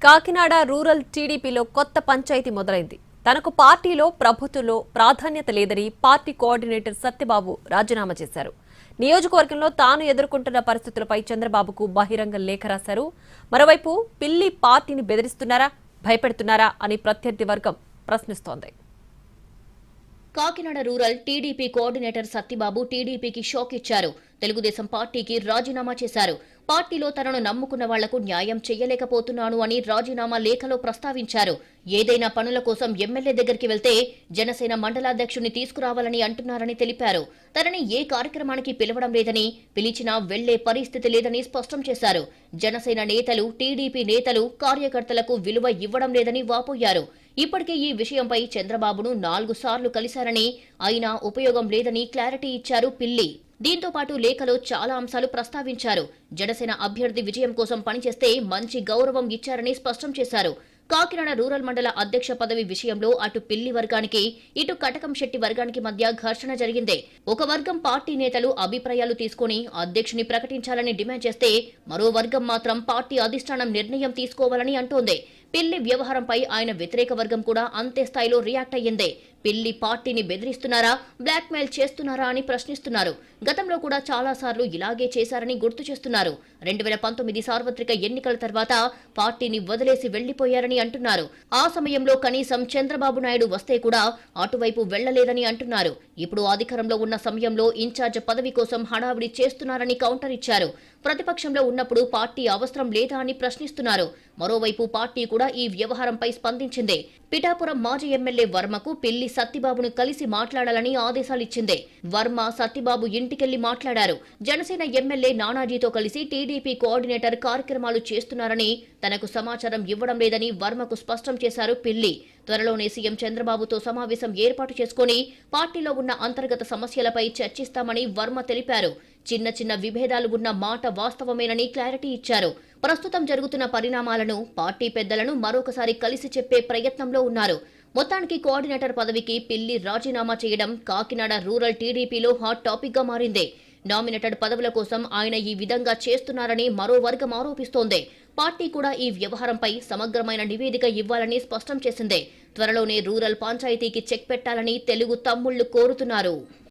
Kakinada rural టీడీపీలో కొత్త పంచాయతీ మొదలైంది. తనకు పార్టీలో ప్రభుత్వంలో ప్రాధాన్యత లేదని పార్టీ కోఆర్డినేటర్ సత్యబాబు రాజీనామా చేశారు. నియోజకవర్గంలో తాను ఎదుర్కొంటున్న పరిస్థితులపై చంద్రబాబుకు బహిరంగ లేఖ రాశారు. మరోవైపు పిల్లి పార్టీని బెదిరిస్తున్నారా, భయపెడుతున్నారా అని ప్రత్యర్థి వర్గం ప్రశ్నిస్తోంది. Kakinada rural TDP coordinator Satyababu టీడీపీకి షాక్ ఇచ్చారు. తెలుగుదేశం పార్టీకి రాజీనామా చేశారు. పార్టీలో తనను నమ్ముకున్న వాళ్లకు న్యాయం చేయలేకపోతున్నాను అని రాజీనామా లేఖలో ప్రస్తావించారు. ఏదైనా పనుల కోసం ఎమ్మెల్యే దగ్గరికి వెళ్తే జనసేన మండలాధ్యక్షుని తీసుకురావాలని అంటున్నారని తెలిపారు. తనని ఏ కార్యక్రమానికి పిలవడం లేదని, పిలిచినా వెళ్లే పరిస్థితి లేదని స్పష్టం చేశారు. జనసేన నేతలు, టీడీపీ నేతలు, కార్యకర్తలకు విలువ ఇవ్వడం లేదని వాపోయారు. ఇప్పటికే ఈ విషయంపై చంద్రబాబును 4 సార్లు కలిశారని, అయినా ఉపయోగం లేదని క్లారిటీ ఇచ్చారు పిల్లి. దీంతో పాటు లేఖలో చాలా అంశాలు ప్రస్తావించారు. జనసేన అభ్యర్థి విజయం కోసం పనిచేస్తే మంచి గౌరవం ఇచ్చారని స్పష్టం చేశారు. కాకినాడ రూరల్ మండల అధ్యక్ష పదవి విషయంలో అటు పిల్లి వర్గానికి, ఇటు కటకం శెట్టి వర్గానికి మధ్య ఘర్షణ జరిగింది. ఒక వర్గం పార్టీ నేతలు అభిప్రాయాలు తీసుకుని అధ్యక్షుని ప్రకటించాలని డిమాండ్ చేస్తే, మరో వర్గం మాత్రం పార్టీ అధిష్టానం నిర్ణయం తీసుకోవాలని అంటోంది. పిల్లి వ్యవహారంపై ఆయన వ్యతిరేక వర్గం కూడా అంతే స్థాయిలో రియాక్ట్ అయ్యింది. పిల్లి పార్టీని బెదిరిస్తున్నారా, బ్లాక్మెయిల్ చేస్తున్నారా అని ప్రశ్నిస్తున్నారు. గతంలో కూడా చాలా సార్లు ఇలాగే చేశారని గుర్తు చేస్తున్నారు. 2019 సార్వత్రిక ఎన్నికల తర్వాత పార్టీని వదిలేసి వెళ్లిపోయారని అంటున్నారు. ఆ సమయంలో కనీసం చంద్రబాబు నాయుడు వస్తే కూడా అటువైపు వెళ్లలేదని అంటున్నారు. ఇప్పుడు అధికారంలో ఉన్న సమయంలో ఇన్ఛార్జ్ పదవి కోసం హడావిడి చేస్తున్నారని కౌంటర్ ఇచ్చారు. ప్రతిపక్షంలో ఉన్నప్పుడు పార్టీ అవసరం లేదా అని ప్రశ్నిస్తున్నారు. మరోవైపు పార్టీ కూడా ఈ వ్యవహారంపై స్పందించింది. పిఠాపురం మాజీ ఎమ్మెల్యే వర్మకు పిల్లి సత్యబాబును కలిసి మాట్లాడాలని ఆదేశాలిచ్చింది. వర్మ సత్యబాబు ఇంటికెళ్లి మాట్లాడారు. జనసేన ఎమ్మెల్యే నానాజీతో కలిసి టీడీపీ కోఆర్డినేటర్ కార్యక్రమాలు చేస్తున్నారని, తనకు సమాచారం ఇవ్వడం లేదని వర్మకు స్పష్టం చేశారు పిల్లి. త్వరలోనే సీఎం చంద్రబాబుతో సమావేశం ఏర్పాటు చేసుకుని పార్టీలో ఉన్న అంతర్గత సమస్యలపై చర్చిస్తామని వర్మ తెలిపారు. చిన్న చిన్న విభేదాలు ఉన్న మాట వాస్తవమేనని క్లారిటీ ఇచ్చారు. ప్రస్తుతం జరుగుతున్న పరిణామాలను, పార్టీ పెద్దలను మరొకసారి కలిసి చెప్పే ప్రయత్నంలో ఉన్నారు. మొత్తానికి కోఆర్డినేటర్ పదవికి పిల్లి రాజీనామా చేయడం కాకినాడ రూరల్ టీడీపీలో హాట్ టాపిక్ గా మారింది. నామినేటెడ్ పదవుల కోసం ఆయన ఈ విధంగా చేస్తున్నారని మరో వర్గం ఆరోపిస్తోంది. పార్టీ కూడా ఈ వ్యవహారంపై సమగ్రమైన నివేదిక ఇవ్వాలని స్పష్టం చేసింది. త్వరలోనే రూరల్ పంచాయతీకి చెక్ పెట్టాలని తెలుగు తమ్ముళ్లు కోరుతున్నారు.